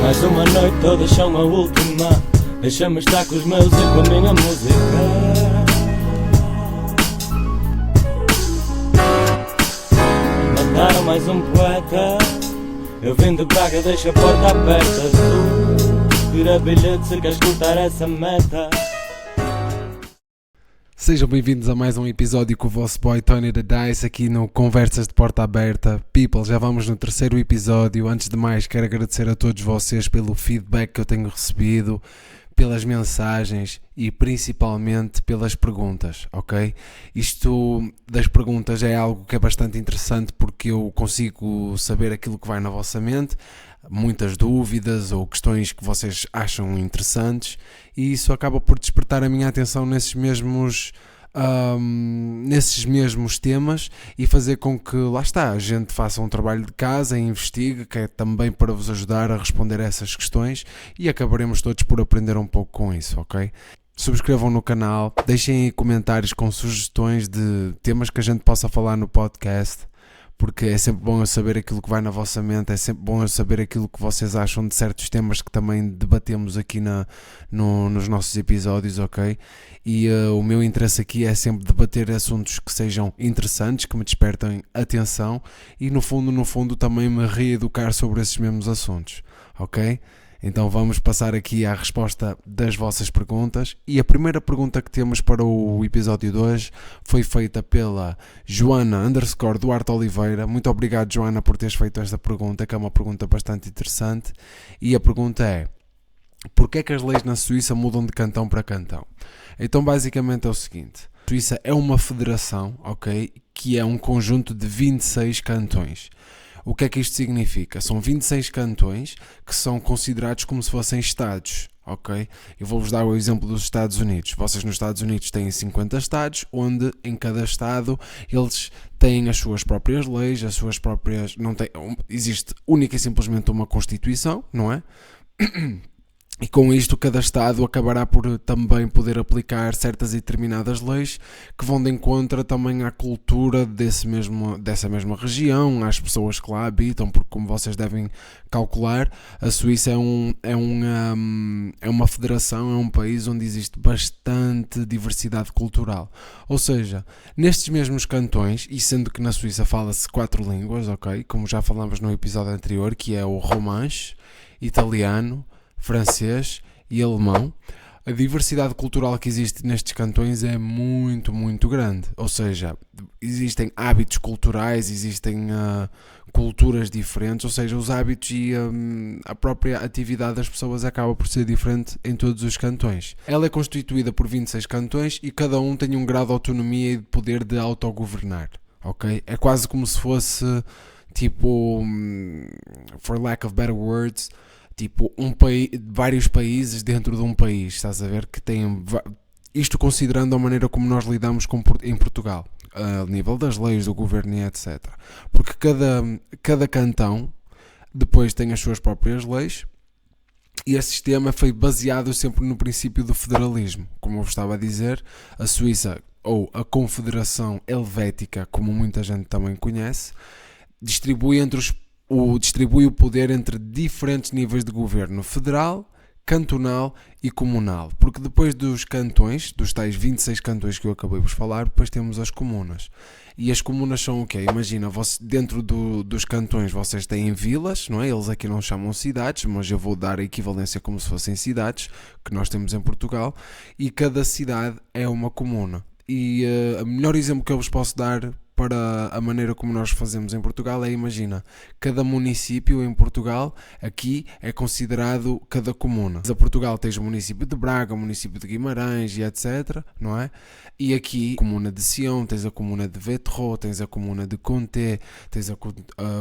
Mais uma noite, todas são a última. Deixa-me estar com os meus e com a minha música. Mataram mais um poeta. Eu vim de Braga, deixa a porta aberta. Tu tira bilhete se quer escutar essa meta. Sejam bem-vindos a mais um episódio com o vosso boy Tony the Dice aqui no Conversas de Porta Aberta. People, já vamos no terceiro episódio. Antes de mais, quero agradecer a todos vocês pelo feedback que eu tenho recebido, pelas mensagens e principalmente pelas perguntas, ok? Isto das perguntas é algo que é bastante interessante porque eu consigo saber aquilo que vai na vossa mente, muitas dúvidas ou questões que vocês acham interessantes, e isso acaba por despertar a minha atenção nesses mesmos temas e fazer com que, lá está, a gente faça um trabalho de casa e investigue, que é também para vos ajudar a responder a essas questões, e acabaremos todos por aprender um pouco com isso, ok? Subscrevam no canal, deixem aí comentários com sugestões de temas que a gente possa falar no podcast, porque é sempre bom eu saber aquilo que vai na vossa mente, é sempre bom eu saber aquilo que vocês acham de certos temas que também debatemos aqui nos nossos episódios, ok? E o meu interesse aqui é sempre debater assuntos que sejam interessantes, que me despertem atenção e no fundo também me reeducar sobre esses mesmos assuntos, ok? Então vamos passar aqui à resposta das vossas perguntas, e a primeira pergunta que temos para o episódio de hoje foi feita pela Joana_Duarte Oliveira. Muito obrigado, Joana, por teres feito esta pergunta, que é uma pergunta bastante interessante, e a pergunta é: porquê é que as leis na Suíça mudam de cantão para cantão? Então basicamente é o seguinte: a Suíça é uma federação, ok, que é um conjunto de 26 cantões. O que é que isto significa? São 26 cantões que são considerados como se fossem estados, ok? Eu vou-vos dar o exemplo dos Estados Unidos. Vocês nos Estados Unidos têm 50 estados, onde em cada estado eles têm as suas próprias leis, as suas próprias... existe única e simplesmente uma Constituição, não é? E com isto cada estado acabará por também poder aplicar certas e determinadas leis que vão de encontro também à cultura dessa mesma região, às pessoas que lá habitam, porque como vocês devem calcular, a Suíça é uma federação, é um país onde existe bastante diversidade cultural. Ou seja, nestes mesmos cantões, e sendo que na Suíça fala-se 4 línguas, ok? Como já falamos no episódio anterior, que é o romanche, italiano, francês e alemão, a diversidade cultural que existe nestes cantões é muito, muito grande. Ou seja, existem hábitos culturais, existem culturas diferentes, ou seja, os hábitos e a própria atividade das pessoas acaba por ser diferente em todos os cantões. Ela é constituída por 26 cantões e cada um tem um grau de autonomia e de poder de autogovernar, ok? É quase como se fosse, tipo, for lack of better words, tipo vários países dentro de um país, estás a ver, que têm isto considerando a maneira como nós lidamos em Portugal, a nível das leis, do governo e etc. Porque cada cantão depois tem as suas próprias leis, e esse sistema foi baseado sempre no princípio do federalismo. Como eu estava a dizer, a Suíça, ou a Confederação Helvética, como muita gente também conhece, distribui o poder entre diferentes níveis de governo: federal, cantonal e comunal. Porque depois dos cantões, dos tais 26 cantões que eu acabei de vos falar, depois temos as comunas. E as comunas são o quê? Imagina, dentro dos cantões vocês têm vilas, não é? Eles aqui não chamam cidades, mas eu vou dar a equivalência como se fossem cidades, que nós temos em Portugal, e cada cidade é uma comuna. E o melhor exemplo que eu vos posso dar para a maneira como nós fazemos em Portugal é, imagina, cada município em Portugal aqui é considerado cada comuna. A Portugal tens o município de Braga, o município de Guimarães e etc, não é? E aqui, a comuna de Sion, tens a comuna de Vétro, tens a comuna de Conté, tens a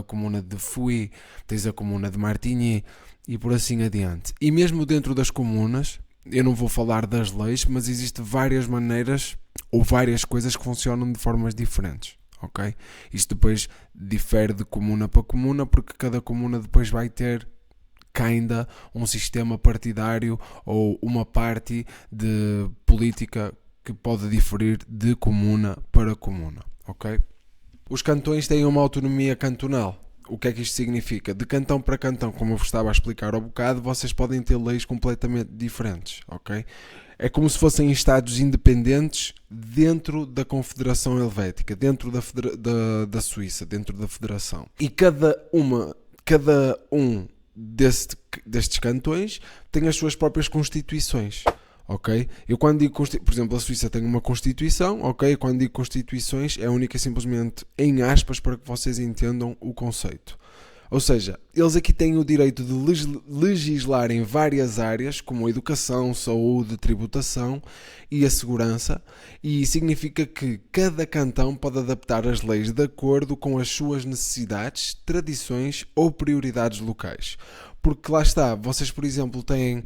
comuna de Fouy, tens a comuna de Martigny e por assim adiante. E mesmo dentro das comunas, eu não vou falar das leis, mas existem várias maneiras ou várias coisas que funcionam de formas diferentes. Ok? Isto depois difere de comuna para comuna, porque cada comuna depois vai ter um sistema partidário ou uma parte de política que pode diferir de comuna para comuna, ok? Os cantões têm uma autonomia cantonal, O que é que isto significa? De cantão para cantão, como eu vos estava a explicar há bocado, vocês podem ter leis completamente diferentes, ok? É como se fossem estados independentes dentro da Confederação Helvética, dentro da Suíça, dentro da Federação. E cada um destes cantões tem as suas próprias constituições. Ok? Eu quando digo, por exemplo, a Suíça tem uma Constituição, ok? Quando digo Constituições é única e simplesmente em aspas para que vocês entendam o conceito. Ou seja, eles aqui têm o direito de legislar em várias áreas, como a educação, saúde, tributação e a segurança, e significa que cada cantão pode adaptar as leis de acordo com as suas necessidades, tradições ou prioridades locais. Porque lá está, vocês por exemplo têm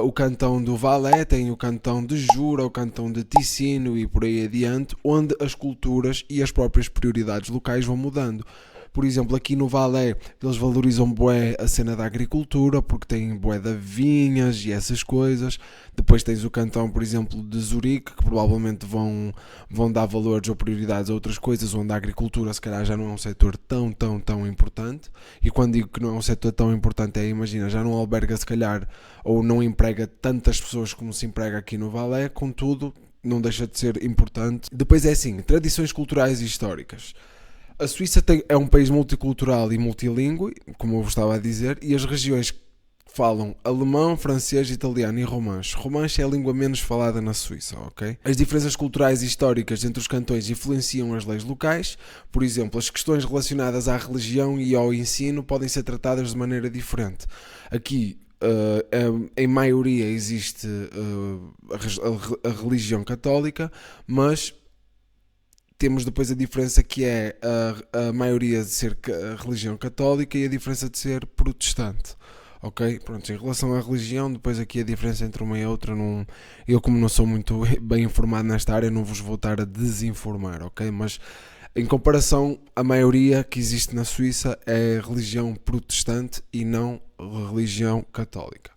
o cantão do Valais, têm o cantão de Jura, o cantão de Ticino e por aí adiante, onde as culturas e as próprias prioridades locais vão mudando. Por exemplo, aqui no Valais eles valorizam bué a cena da agricultura, porque têm bué de vinhas e essas coisas. Depois tens o cantão, por exemplo, de Zurique, que provavelmente vão dar valores ou prioridades a outras coisas, onde a agricultura se calhar já não é um setor tão importante. E quando digo que não é um setor tão importante, imagina, já não alberga se calhar, ou não emprega tantas pessoas como se emprega aqui no Valais, contudo, não deixa de ser importante. Depois é assim, tradições culturais e históricas. A Suíça é um país multicultural e multilingüe, como eu vos estava a dizer, e as regiões falam alemão, francês, italiano e romanche. Romanche é a língua menos falada na Suíça, ok? As diferenças culturais e históricas entre os cantões influenciam as leis locais. Por exemplo, as questões relacionadas à religião e ao ensino podem ser tratadas de maneira diferente. Aqui, em maioria, existe a religião católica, mas temos depois a diferença que é a maioria de ser a religião católica e a diferença de ser protestante. Ok? Pronto, em relação à religião, depois aqui a diferença entre uma e outra, eu como não sou muito bem informado nesta área, não vos vou estar a desinformar, ok? Mas em comparação, a maioria que existe na Suíça é religião protestante e não religião católica.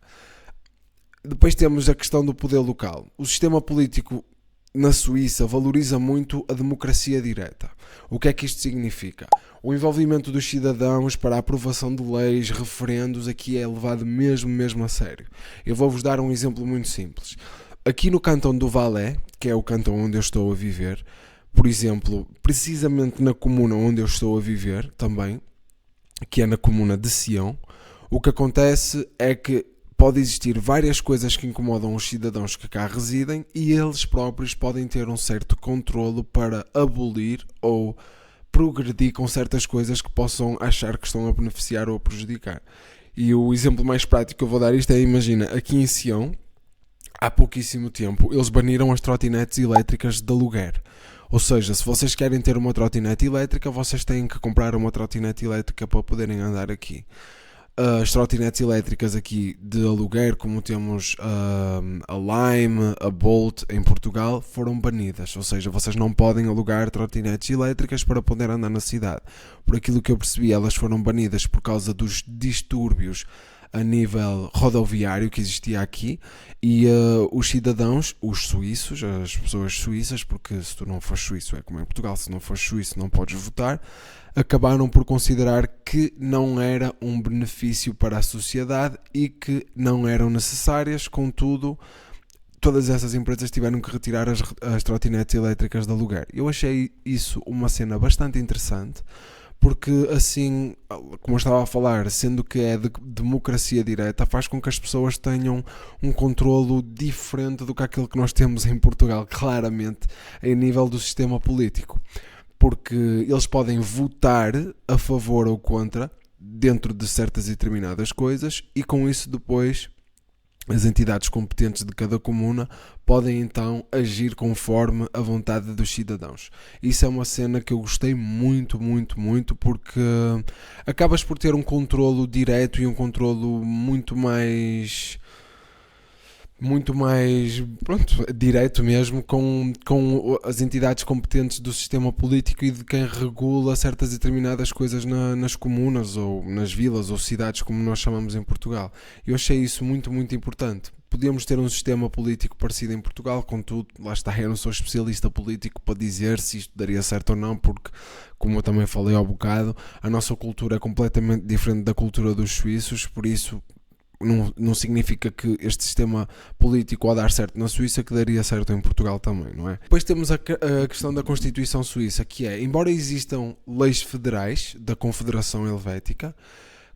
Depois temos a questão do poder local. O sistema político na Suíça valoriza muito a democracia direta. O que é que isto significa? O envolvimento dos cidadãos para a aprovação de leis, referendos, aqui é levado mesmo a sério. Eu vou-vos dar um exemplo muito simples. Aqui no cantão do Valais, que é o cantão onde eu estou a viver, por exemplo, precisamente na comuna onde eu estou a viver também, que é na comuna de Sion, o que acontece é que pode existir várias coisas que incomodam os cidadãos que cá residem e eles próprios podem ter um certo controlo para abolir ou progredir com certas coisas que possam achar que estão a beneficiar ou a prejudicar. E o exemplo mais prático que eu vou dar isto é, imagina, aqui em Sion, há pouquíssimo tempo, eles baniram as trotinetes elétricas de aluguer. Ou seja, se vocês querem ter uma trotinete elétrica, vocês têm que comprar uma trotinete elétrica para poderem andar aqui. As trotinetes elétricas aqui de aluguer, como temos a Lime, a Bolt em Portugal, foram banidas. Ou seja, vocês não podem alugar trotinetes elétricas para poder andar na cidade. Por aquilo que eu percebi, elas foram banidas por causa dos distúrbios a nível rodoviário que existia aqui e os cidadãos, os suíços, as pessoas suíças, porque se tu não fores suíço é como em Portugal, se não fores suíço não podes votar, acabaram por considerar que não era um benefício para a sociedade e que não eram necessárias, contudo, todas essas empresas tiveram que retirar as trotinetes elétricas de aluguer. Eu achei isso uma cena bastante interessante, porque assim, como eu estava a falar, sendo que é de democracia direta, faz com que as pessoas tenham um controlo diferente do que aquilo que nós temos em Portugal, claramente, em nível do sistema político. Porque eles podem votar a favor ou contra dentro de certas e determinadas coisas e com isso depois as entidades competentes de cada comuna podem então agir conforme a vontade dos cidadãos. Isso é uma cena que eu gostei muito porque acabas por ter um controlo direto e um controlo muito mais direto mesmo com as entidades competentes do sistema político e de quem regula certas determinadas coisas nas comunas ou nas vilas ou cidades como nós chamamos em Portugal. Eu achei isso muito importante. podíamos ter um sistema político parecido em Portugal, contudo, lá está, eu não sou especialista político para dizer se isto daria certo ou não, porque, como eu também falei há bocado, a nossa cultura é completamente diferente da cultura dos suíços, por isso não significa que este sistema político, ao dar certo na Suíça, que daria certo em Portugal também, não é? Depois temos a questão da Constituição Suíça, que é, embora existam leis federais da Confederação Helvética,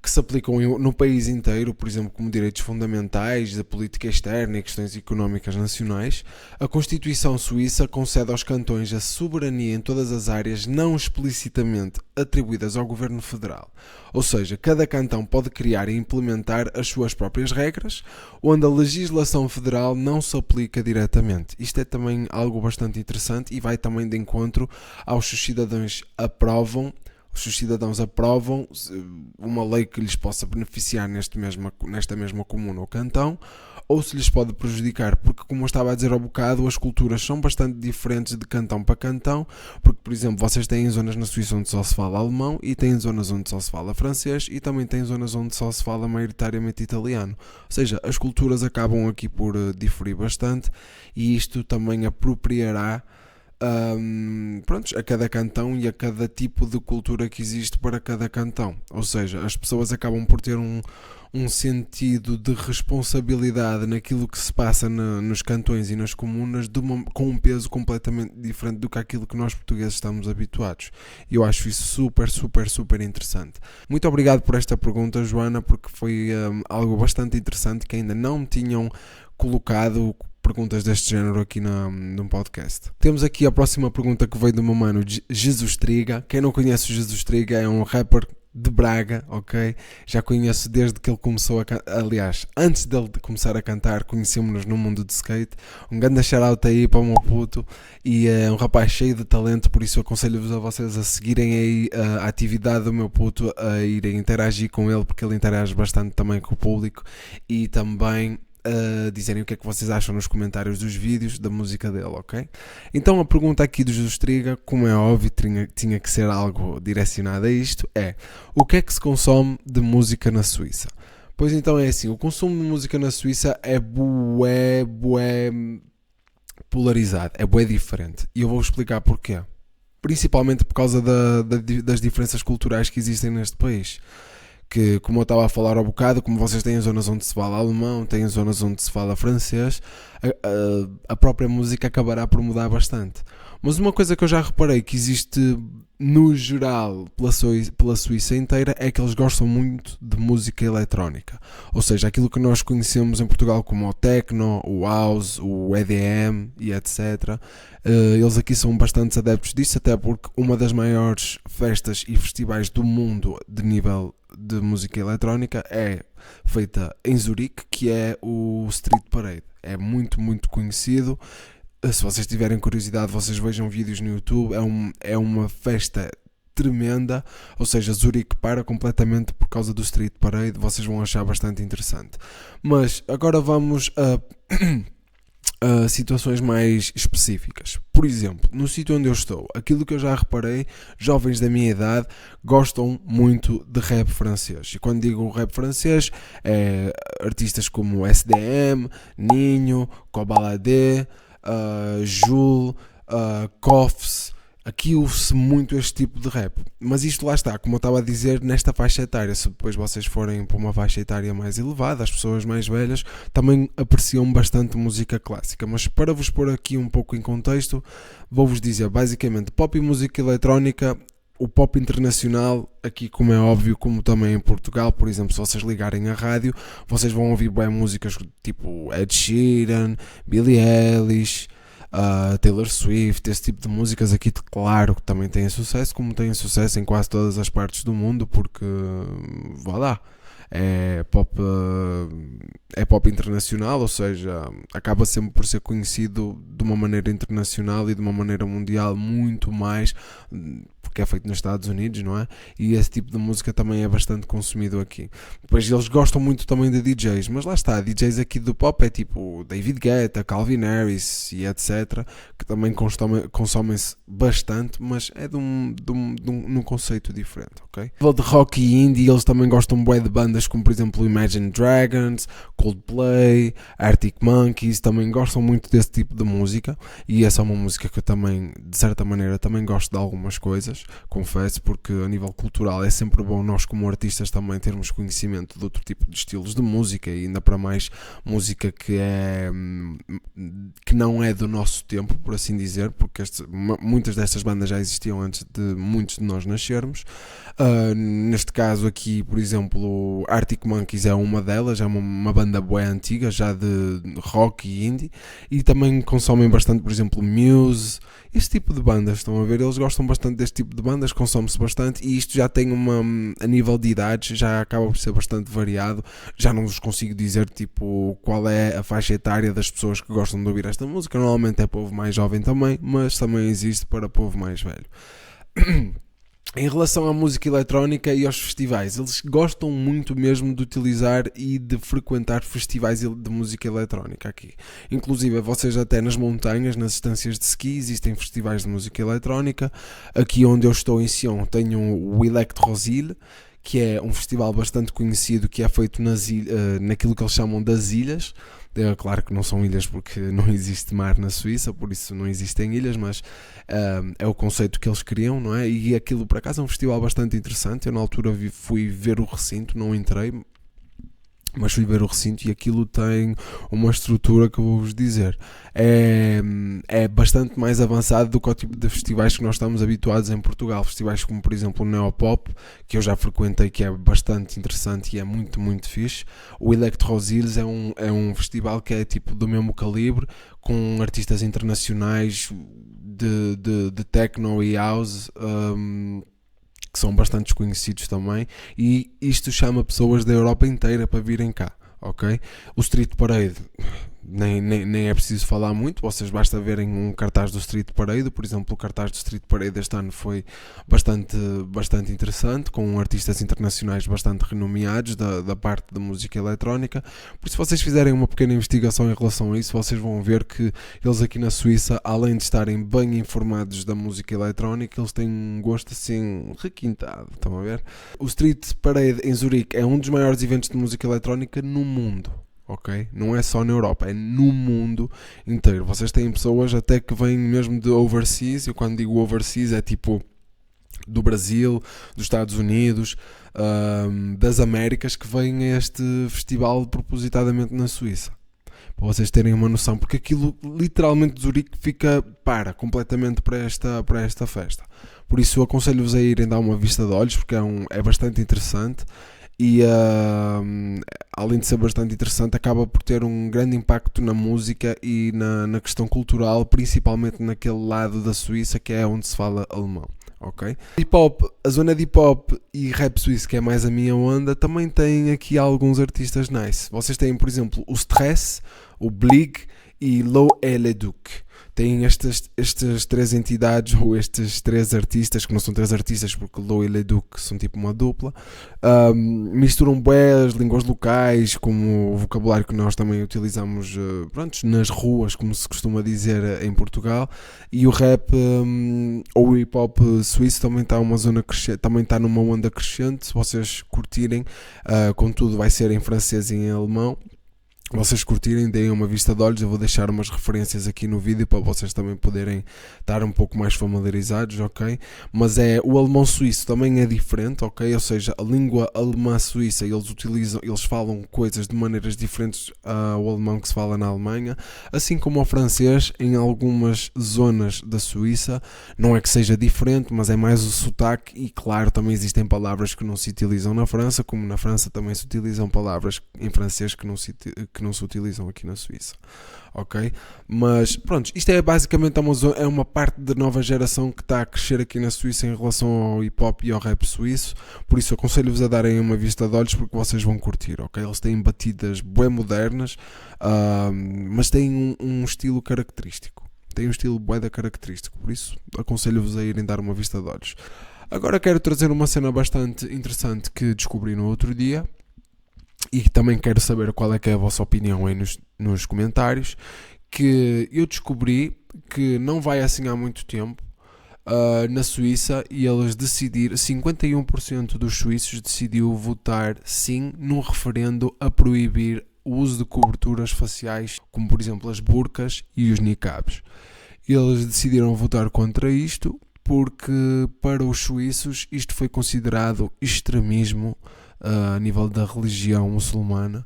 que se aplicam no país inteiro, por exemplo, como direitos fundamentais, da política externa e questões económicas nacionais, a Constituição Suíça concede aos cantões a soberania em todas as áreas não explicitamente atribuídas ao governo federal. Ou seja, cada cantão pode criar e implementar as suas próprias regras, onde a legislação federal não se aplica diretamente. Isto é também algo bastante interessante e vai também de encontro aos cidadãos aprovam uma lei que lhes possa beneficiar nesta mesma comuna ou cantão, ou se lhes pode prejudicar, porque, como eu estava a dizer há bocado, as culturas são bastante diferentes de cantão para cantão, porque, por exemplo, vocês têm zonas na Suíça onde só se fala alemão, e têm zonas onde só se fala francês, e também têm zonas onde só se fala maioritariamente italiano. Ou seja, as culturas acabam aqui por diferir bastante, e isto também apropriará a cada cantão e a cada tipo de cultura que existe para cada cantão. Ou seja, as pessoas acabam por ter um sentido de responsabilidade naquilo que se passa nos cantões e nas comunas com um peso completamente diferente do que aquilo que nós portugueses estamos habituados. E eu acho isso super, super, super interessante. Muito obrigado por esta pergunta, Joana, porque foi algo bastante interessante que ainda não me tinham colocado perguntas deste género aqui num podcast. Temos aqui a próxima pergunta que veio do meu mano Jesus Triga. Quem não conhece o Jesus Triga é um rapper de Braga, ok? Já conheço desde que ele começou aliás, antes dele começar a cantar, conhecemos-nos no mundo de skate. Um grande shout-out aí para o meu puto, e é um rapaz cheio de talento, por isso aconselho-vos a vocês a seguirem aí a atividade do meu puto, a irem interagir com ele, porque ele interage bastante também com o público, e também dizerem o que é que vocês acham nos comentários dos vídeos da música dele, ok? Então a pergunta aqui do Jesus Triga, como é óbvio, tinha que ser algo direcionado a isto, é: o que é que se consome de música na Suíça? Pois então é assim, o consumo de música na Suíça é bué polarizado, é bué diferente, e eu vou explicar porquê. Principalmente por causa das diferenças culturais que existem neste país. Que, como eu estava a falar há bocado, como vocês têm zonas onde se fala alemão, têm zonas onde se fala francês, a própria música acabará por mudar bastante. Mas uma coisa que eu já reparei que existe no geral pela Suíça inteira é que eles gostam muito de música eletrónica. Ou seja, aquilo que nós conhecemos em Portugal como o techno, o house, o EDM e etc. Eles aqui são bastante adeptos disso, até porque uma das maiores festas e festivais do mundo de nível de música eletrónica é feita em Zurique, que é o Street Parade. É muito, muito conhecido. Se vocês tiverem curiosidade, vocês vejam vídeos no YouTube. É uma festa tremenda, ou seja, Zurique para completamente por causa do Street Parade. Vocês vão achar bastante interessante. Mas agora vamos a situações mais específicas. Por exemplo, no sítio onde eu estou, aquilo que eu já reparei, jovens da minha idade gostam muito de rap francês. E quando digo rap francês, é artistas como SDM, Ninho, Kobalade, Jules, Koffs. Aqui ouve-se muito este tipo de rap, mas isto lá está, como eu estava a dizer, nesta faixa etária. Se depois vocês forem para uma faixa etária mais elevada, as pessoas mais velhas também apreciam bastante música clássica. Mas para vos pôr aqui um pouco em contexto, vou-vos dizer basicamente pop e música eletrónica. O pop internacional, aqui como é óbvio, como também em Portugal, por exemplo, se vocês ligarem a rádio, vocês vão ouvir bem músicas tipo Ed Sheeran, Billie Eilish, Taylor Swift, esse tipo de músicas aqui, claro que também têm sucesso, como têm sucesso em quase todas as partes do mundo, porque vá lá, é pop internacional, ou seja, acaba sempre por ser conhecido de uma maneira internacional e de uma maneira mundial muito mais, porque é feito nos Estados Unidos, não é? E esse tipo de música também é bastante consumido aqui. Depois eles gostam muito também de DJs, mas lá está, DJs aqui do pop é tipo David Guetta, Calvin Harris e etc, que também consomem-se bastante, mas é num conceito diferente, ok? De rock e indie, eles também gostam bué de bandas como, por exemplo, Imagine Dragons, Coldplay, Arctic Monkeys, também gostam muito desse tipo de música, e essa é uma música que eu também, de certa maneira, também gosto de algumas coisas, confesso, porque a nível cultural é sempre bom nós como artistas também termos conhecimento de outro tipo de estilos de música, e ainda para mais música que não é do nosso tempo, por assim dizer, porque muitas destas bandas já existiam antes de muitos de nós nascermos. Neste caso aqui, por exemplo, Arctic Monkeys é uma delas, é uma banda bué antiga, já de rock e indie, e também consomem bastante, por exemplo, Muse, este tipo de bandas, estão a ver? Eles gostam bastante deste tipo de bandas, consome-se bastante, e isto já tem a nível de idades, já acaba por ser bastante variado. Já não vos consigo dizer tipo qual é a faixa etária das pessoas que gostam de ouvir esta música, normalmente é povo mais jovem também, mas também existe para povo mais velho. Em relação à música eletrónica e aos festivais, eles gostam muito mesmo de utilizar e de frequentar festivais de música eletrónica aqui. Inclusive, vocês até nas montanhas, nas estâncias de ski, existem festivais de música eletrónica. Aqui onde eu estou em Sion, tenho o Electrosil, que é um festival bastante conhecido, que é feito naquilo que eles chamam das ilhas. Claro que não são ilhas porque não existe mar na Suíça, por isso não existem ilhas, mas é o conceito que eles criam, não é? E aquilo, por acaso, é um festival bastante interessante. Eu na altura fui ver o recinto, não entrei, mas fui ver o recinto, e aquilo tem uma estrutura que eu vou-vos dizer, é bastante mais avançado do que o tipo de festivais que nós estamos habituados em Portugal. Festivais como, por exemplo, o Neopop, que eu já frequentei, que é bastante interessante e é muito, muito fixe. O Electroziles é um festival que é tipo do mesmo calibre, com artistas internacionais de techno e house, que são bastante desconhecidos também, e isto chama pessoas da Europa inteira para virem cá, ok? O Street Parade nem é preciso falar muito, vocês basta verem um cartaz do Street Parade. Por exemplo, o cartaz do Street Parade este ano foi bastante interessante, com artistas internacionais bastante renomeados da parte da música eletrónica. Por isso, se vocês fizerem uma pequena investigação em relação a isso, vocês vão ver que eles aqui na Suíça, além de estarem bem informados da música eletrónica, eles têm um gosto assim requintado, estão a ver? O Street Parade em Zurique é um dos maiores eventos de música eletrónica no mundo. Ok? Não é só na Europa, é no mundo inteiro. Vocês têm pessoas até que vêm mesmo de overseas, e quando digo overseas é tipo do Brasil, dos Estados Unidos, das Américas, que vêm a este festival propositadamente na Suíça. Para vocês terem uma noção, porque aquilo literalmente Zurique completamente para esta festa. Por isso eu aconselho-vos a irem dar uma vista de olhos, porque é bastante interessante. E além de ser bastante interessante, acaba por ter um grande impacto na música e na questão cultural, principalmente naquele lado da Suíça que é onde se fala alemão, ok? Hip-hop, a zona de hip-hop e rap suíço, que é mais a minha onda, também tem aqui alguns artistas nice. Vocês têm, por exemplo, o Stress, o Blig e Low Eleduc. Têm estas três entidades, ou estes três artistas, que não são três artistas porque Low e Leduc são tipo uma dupla, misturam bem as línguas locais, como o vocabulário que nós também utilizamos nas ruas, como se costuma dizer em Portugal. E o rap ou o hip hop suíço também está numa onda crescente. Se vocês curtirem, contudo vai ser em francês e em alemão. Vocês curtirem, deem uma vista de olhos. Eu vou deixar umas referências aqui no vídeo para vocês também poderem estar um pouco mais familiarizados, ok? Mas o alemão suíço também é diferente, ok? Ou seja, a língua alemã suíça, eles falam coisas de maneiras diferentes ao alemão que se fala na Alemanha, assim como ao francês em algumas zonas da Suíça. Não é que seja diferente, mas é mais o sotaque, e claro, também existem palavras que não se utilizam na França, como na França também se utilizam palavras em francês que não se utilizam aqui na Suíça, ok? Mas pronto, isto é basicamente uma parte da nova geração que está a crescer aqui na Suíça em relação ao hip hop e ao rap suíço. Por isso aconselho-vos a darem uma vista de olhos, porque vocês vão curtir, ok? Eles têm batidas bem modernas, mas têm um estilo característico. Tem um estilo bué característico, por isso aconselho-vos a irem dar uma vista de olhos. Agora quero trazer uma cena bastante interessante que descobri no outro dia, e também quero saber qual é que é a vossa opinião aí nos comentários, que eu descobri que não vai assim há muito tempo, na Suíça, e eles decidiram, 51% dos suíços decidiu votar sim num referendo a proibir o uso de coberturas faciais, como por exemplo as burcas e os niqabs. Eles decidiram votar contra isto porque para os suíços isto foi considerado extremismo a nível da religião muçulmana.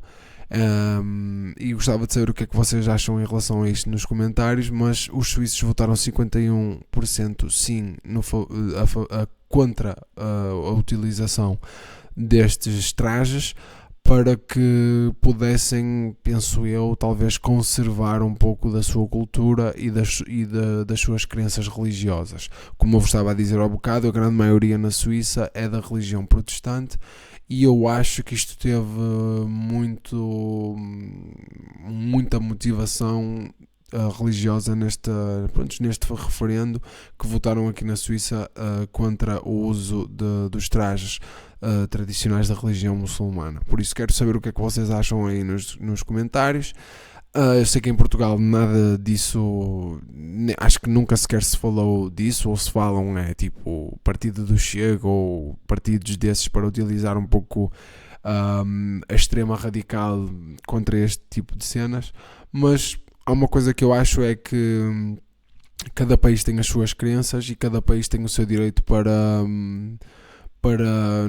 E gostava de saber o que é que vocês acham em relação a isto nos comentários, mas os suíços votaram 51% sim contra a utilização destes trajes, para que pudessem, penso eu, talvez conservar um pouco da sua cultura e das suas crenças religiosas. Como eu vos estava a dizer há bocado, a grande maioria na Suíça é da religião protestante, e eu acho que isto teve muita motivação religiosa neste referendo, que votaram aqui na Suíça contra o uso dos trajes tradicionais da religião muçulmana. Por isso quero saber o que é que vocês acham aí nos comentários. Eu sei que em Portugal nada disso, acho que nunca sequer se falou disso, ou se falam tipo partido do Chega ou partidos desses para utilizar um pouco a extrema radical contra este tipo de cenas. Mas há uma coisa que eu acho, é que cada país tem as suas crenças e cada país tem o seu direito para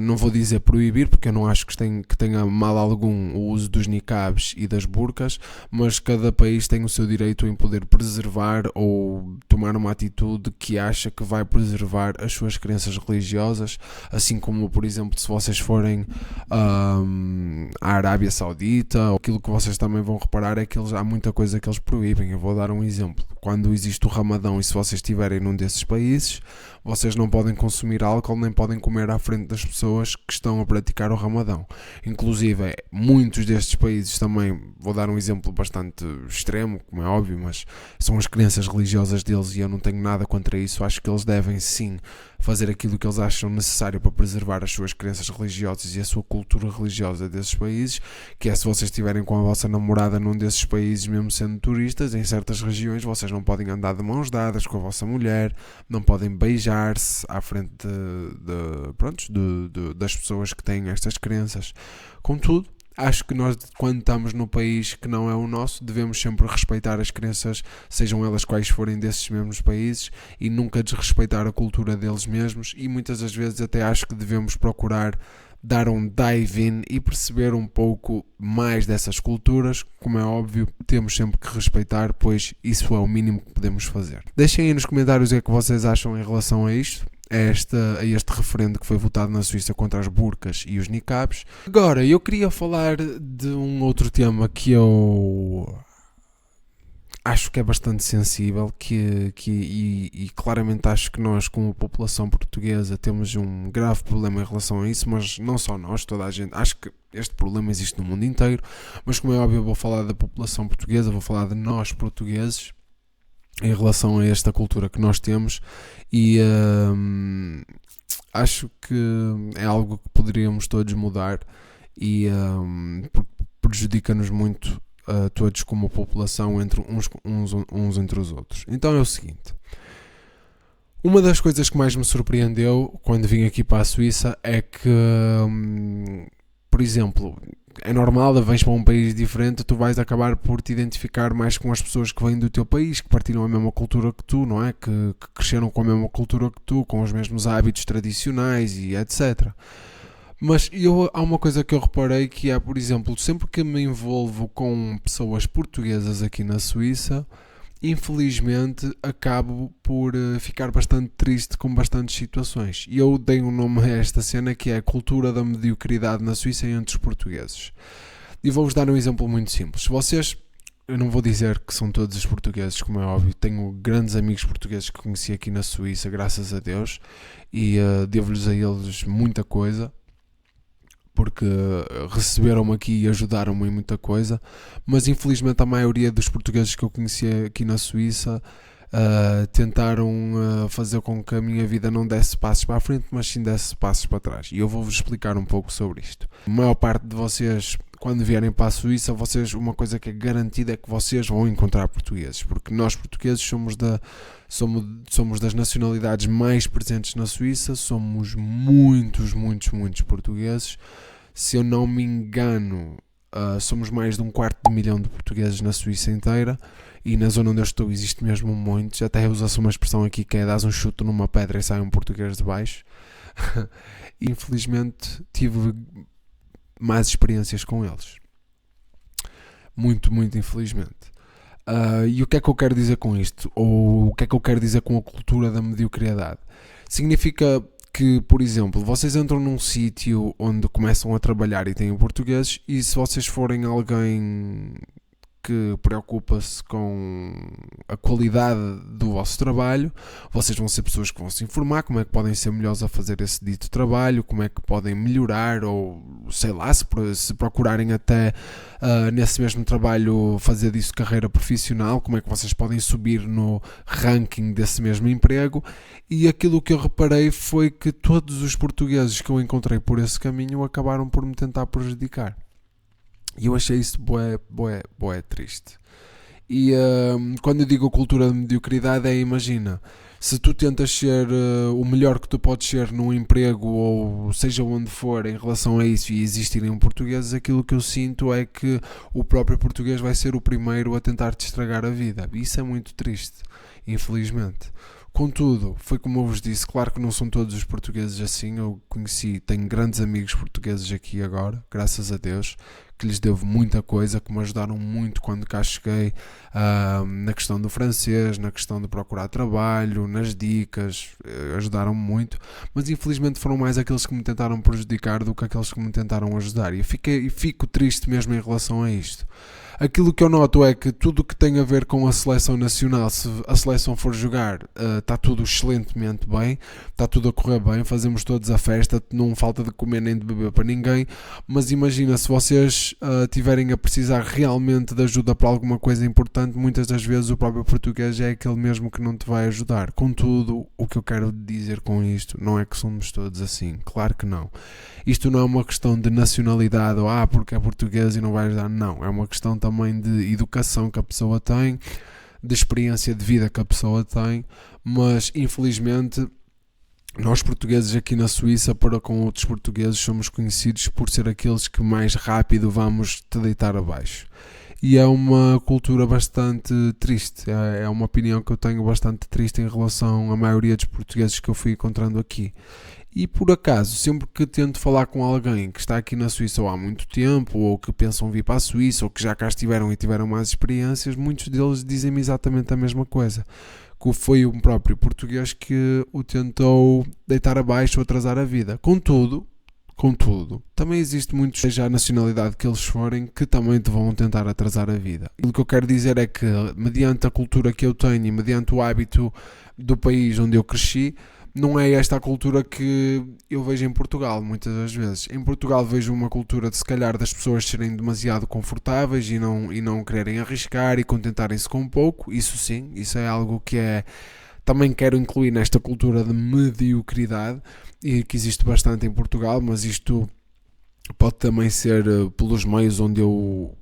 não vou dizer proibir, porque eu não acho que tenha mal algum o uso dos niqabs e das burcas, mas cada país tem o seu direito em poder preservar ou tomar uma atitude que acha que vai preservar as suas crenças religiosas, assim como, por exemplo, se vocês forem à Arábia Saudita, aquilo que vocês também vão reparar é que há muita coisa que eles proíbem. Eu vou dar um exemplo. Quando existe o Ramadão, e se vocês estiverem num desses países, vocês não podem consumir álcool nem podem comer à frente das pessoas que estão a praticar o Ramadão. Inclusive, muitos destes países também, vou dar um exemplo bastante extremo, como é óbvio, mas são as crenças religiosas deles e eu não tenho nada contra isso. Acho que eles devem sim fazer aquilo que eles acham necessário para preservar as suas crenças religiosas e a sua cultura religiosa desses países, que é, se vocês estiverem com a vossa namorada num desses países, mesmo sendo turistas, em certas regiões vocês não podem andar de mãos dadas com a vossa mulher, não podem beijar-se à frente das pessoas que têm estas crenças. Contudo, acho que nós, quando estamos no país que não é o nosso, devemos sempre respeitar as crenças, sejam elas quais forem, desses mesmos países, e nunca desrespeitar a cultura deles mesmos, e muitas das vezes até acho que devemos procurar dar um dive-in e perceber um pouco mais dessas culturas. Como é óbvio, temos sempre que respeitar, pois isso é o mínimo que podemos fazer. Deixem aí nos comentários o que é que vocês acham em relação a isto, a este referendo que foi votado na Suíça contra as burcas e os niqabs. Agora, eu queria falar de um outro tema que eu acho que é bastante sensível, e claramente acho que nós, como população portuguesa, temos um grave problema em relação a isso, mas não só nós, toda a gente. Acho que este problema existe no mundo inteiro, mas como é óbvio, eu vou falar da população portuguesa, vou falar de nós portugueses, em relação a esta cultura que nós temos, e acho que é algo que poderíamos todos mudar, e prejudica-nos muito a todos como população, entre uns entre os outros. Então é o seguinte: uma das coisas que mais me surpreendeu quando vim aqui para a Suíça é que, por exemplo, é normal, vens para um país diferente, tu vais acabar por te identificar mais com as pessoas que vêm do teu país, que partilham a mesma cultura que tu, não é? Que cresceram com a mesma cultura que tu, com os mesmos hábitos tradicionais e etc. Mas há uma coisa que eu reparei, que é, por exemplo, sempre que me envolvo com pessoas portuguesas aqui na Suíça, infelizmente acabo por ficar bastante triste com bastantes situações. E eu dei um nome a esta cena, que é a cultura da mediocridade na Suíça entre os portugueses. E vou-vos dar um exemplo muito simples. Eu não vou dizer que são todos os portugueses, como é óbvio. Tenho grandes amigos portugueses que conheci aqui na Suíça, graças a Deus, e devo-lhes a eles muita coisa, porque receberam-me aqui e ajudaram-me em muita coisa. Mas infelizmente a maioria dos portugueses que eu conheci aqui na Suíça tentaram fazer com que a minha vida não desse passos para a frente, mas sim desse passos para trás. E eu vou-vos explicar um pouco sobre isto. A maior parte de vocês, quando vierem para a Suíça, uma coisa que é garantida é que vocês vão encontrar portugueses, porque nós portugueses somos das nacionalidades mais presentes na Suíça, somos muitos portugueses. Se eu não me engano, somos mais de 250.000 de portugueses na Suíça inteira, e na zona onde eu estou existe mesmo muitos. Até usa-se uma expressão aqui que é: dás um chute numa pedra e sai um português de baixo. Infelizmente tive más experiências com eles, muito infelizmente. E o que é que eu quero dizer com isto? Ou o que é que eu quero dizer com a cultura da mediocridade? Significa que, por exemplo, vocês entram num sítio onde começam a trabalhar e têm portugueses, e se vocês forem alguém que preocupa-se com a qualidade do vosso trabalho, vocês vão ser pessoas que vão se informar como é que podem ser melhores a fazer esse dito trabalho, como é que podem melhorar, ou sei lá, se procurarem até nesse mesmo trabalho fazer disso carreira profissional, como é que vocês podem subir no ranking desse mesmo emprego. E aquilo que eu reparei foi que todos os portugueses que eu encontrei por esse caminho acabaram por me tentar prejudicar. E eu achei isso bué triste. E quando eu digo cultura de mediocridade, imagina, se tu tentas ser o melhor que tu podes ser num emprego, ou seja onde for, em relação a isso, e existirem portugueses, aquilo que eu sinto é que o próprio português vai ser o primeiro a tentar te estragar a vida. E isso é muito triste, infelizmente. Contudo, foi como eu vos disse, claro que não são todos os portugueses assim. Eu tenho grandes amigos portugueses aqui agora, graças a Deus, que lhes devo muita coisa, que me ajudaram muito quando cá cheguei, na questão do francês, na questão de procurar trabalho, nas dicas, ajudaram-me muito, mas infelizmente foram mais aqueles que me tentaram prejudicar do que aqueles que me tentaram ajudar, e fico triste mesmo em relação a isto. Aquilo que eu noto é que tudo o que tem a ver com a seleção nacional, se a seleção for jogar, está tudo excelentemente bem, está tudo a correr bem, fazemos todos a festa, não falta de comer nem de beber para ninguém. Mas imagina, se vocês tiverem a precisar realmente de ajuda para alguma coisa importante, muitas das vezes o próprio português é aquele mesmo que não te vai ajudar. Contudo, o que eu quero dizer com isto não é que somos todos assim, claro que não. Isto não é uma questão de nacionalidade, ou porque é português e não vai ajudar, não. É uma questão também de educação que a pessoa tem, de experiência de vida que a pessoa tem, mas infelizmente nós portugueses aqui na Suíça, para com outros portugueses, somos conhecidos por ser aqueles que mais rápido vamos te deitar abaixo. E é uma cultura bastante triste, é uma opinião que eu tenho bastante triste em relação à maioria dos portugueses que eu fui encontrando aqui. E por acaso, sempre que tento falar com alguém que está aqui na Suíça ou há muito tempo, ou que pensam vir para a Suíça, ou que já cá estiveram e tiveram mais experiências, muitos deles dizem-me exatamente a mesma coisa. Que foi o próprio português que o tentou deitar abaixo ou atrasar a vida. Contudo, também existe muitos, seja a nacionalidade que eles forem, que também te vão tentar atrasar a vida. O que eu quero dizer é que, mediante a cultura que eu tenho e mediante o hábito do país onde eu cresci, não é esta a cultura que eu vejo em Portugal, muitas das vezes. Em Portugal vejo uma cultura de, se calhar, das pessoas serem demasiado confortáveis e não quererem arriscar e contentarem-se com pouco. Isso sim, isso é algo que também quero incluir nesta cultura de mediocridade, e que existe bastante em Portugal, mas isto pode também ser pelos meios onde eu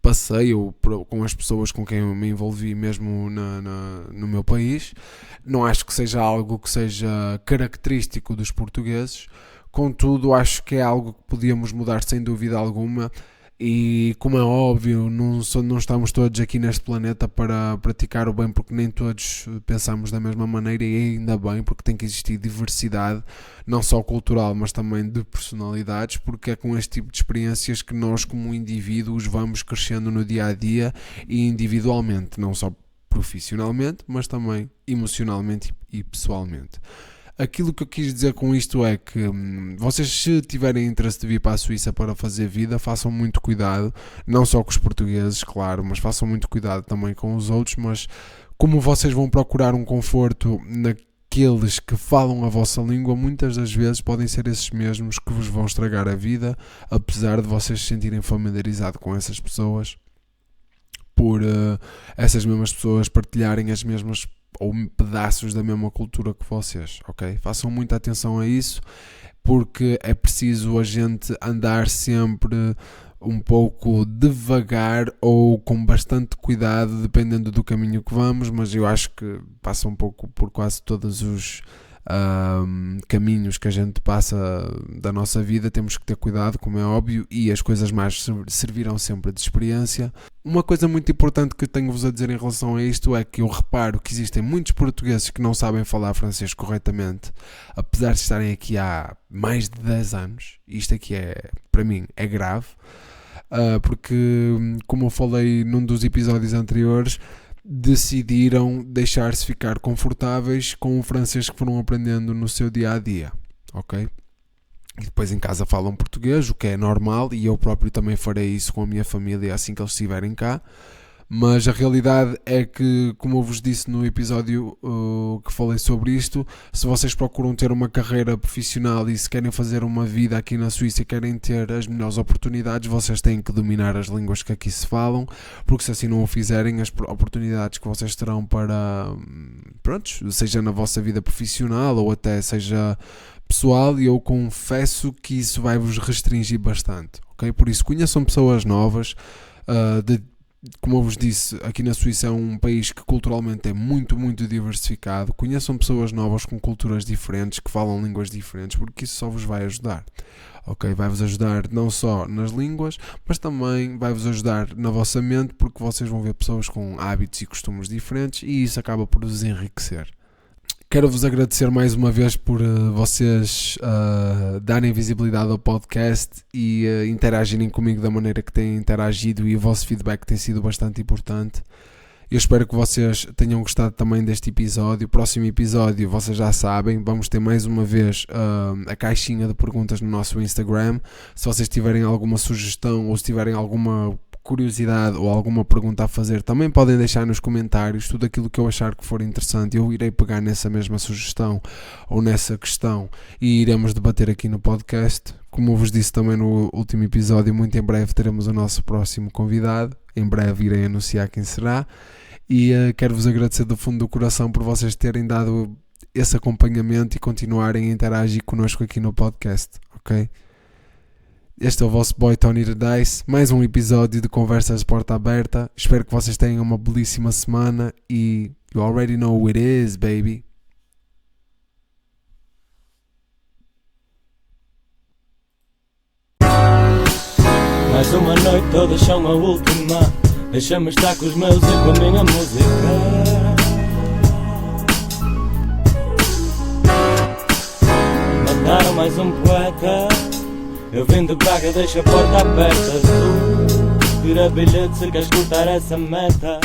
passei, ou com as pessoas com quem eu me envolvi mesmo no meu país. Não acho que seja algo que seja característico dos portugueses, contudo acho que é algo que podíamos mudar sem dúvida alguma. E como é óbvio, não estamos todos aqui neste planeta para praticar o bem, porque nem todos pensamos da mesma maneira, e ainda bem, porque tem que existir diversidade, não só cultural, mas também de personalidades, porque é com este tipo de experiências que nós, como indivíduos, vamos crescendo no dia a dia e individualmente, não só profissionalmente, mas também emocionalmente e pessoalmente. Aquilo que eu quis dizer com isto é que vocês, se tiverem interesse de vir para a Suíça para fazer vida, façam muito cuidado, não só com os portugueses, claro, mas façam muito cuidado também com os outros. Mas como vocês vão procurar um conforto naqueles que falam a vossa língua, muitas das vezes podem ser esses mesmos que vos vão estragar a vida, apesar de vocês se sentirem familiarizados com essas pessoas, por essas mesmas pessoas partilharem as mesmas ou pedaços da mesma cultura que vocês, ok? Façam muita atenção a isso, porque é preciso a gente andar sempre um pouco devagar ou com bastante cuidado, dependendo do caminho que vamos, mas eu acho que passa um pouco por quase todos os caminhos que a gente passa da nossa vida. Temos que ter cuidado, como é óbvio, e as coisas mais servirão sempre de experiência. Uma coisa muito importante que tenho-vos a dizer em relação a isto é que eu reparo que existem muitos portugueses que não sabem falar francês corretamente, apesar de estarem aqui há mais de 10 anos. Isto aqui para mim, é grave, porque, como eu falei num dos episódios anteriores, decidiram deixar-se ficar confortáveis com o francês que foram aprendendo no seu dia-a-dia, ok? E depois em casa falam português, o que é normal, e eu próprio também farei isso com a minha família assim que eles estiverem cá. Mas a realidade é que, como eu vos disse no episódio que falei sobre isto, se vocês procuram ter uma carreira profissional e se querem fazer uma vida aqui na Suíça e querem ter as melhores oportunidades, vocês têm que dominar as línguas que aqui se falam, porque se assim não o fizerem, as oportunidades que vocês terão para, pronto, seja na vossa vida profissional ou até seja pessoal, e eu confesso que isso vai vos restringir bastante, ok? Por isso, conheçam pessoas novas, como eu vos disse, aqui na Suíça é um país que culturalmente é muito, muito diversificado. Conheçam pessoas novas com culturas diferentes, que falam línguas diferentes, porque isso só vos vai ajudar. Ok? Vai-vos ajudar não só nas línguas, mas também vai-vos ajudar na vossa mente, porque vocês vão ver pessoas com hábitos e costumes diferentes e isso acaba por vos enriquecer. Quero-vos agradecer mais uma vez por vocês darem visibilidade ao podcast e interagirem comigo da maneira que têm interagido, e o vosso feedback tem sido bastante importante. Eu espero que vocês tenham gostado também deste episódio. O próximo episódio, vocês já sabem, vamos ter mais uma vez a caixinha de perguntas no nosso Instagram. Se vocês tiverem alguma sugestão ou se tiverem alguma curiosidade ou alguma pergunta a fazer, também podem deixar nos comentários. Tudo aquilo que eu achar que for interessante, eu irei pegar nessa mesma sugestão ou nessa questão e iremos debater aqui no podcast. Como eu vos disse também no último episódio, muito em breve teremos o nosso próximo convidado. Em breve irei anunciar quem será, e quero-vos agradecer do fundo do coração por vocês terem dado esse acompanhamento e continuarem a interagir connosco aqui no podcast, ok? Este é o vosso boy Tony the Dice, mais um episódio de Conversas de Porta Aberta. Espero que vocês tenham uma belíssima semana e you already know who it is, baby. Mais uma noite, todas são a última. Deixa-me estar com os meus e com a minha música. Mataram mais um poeta. Eu vim de Braga, deixa a porta aberta. Tu vira bilhete se queres cortar essa meta.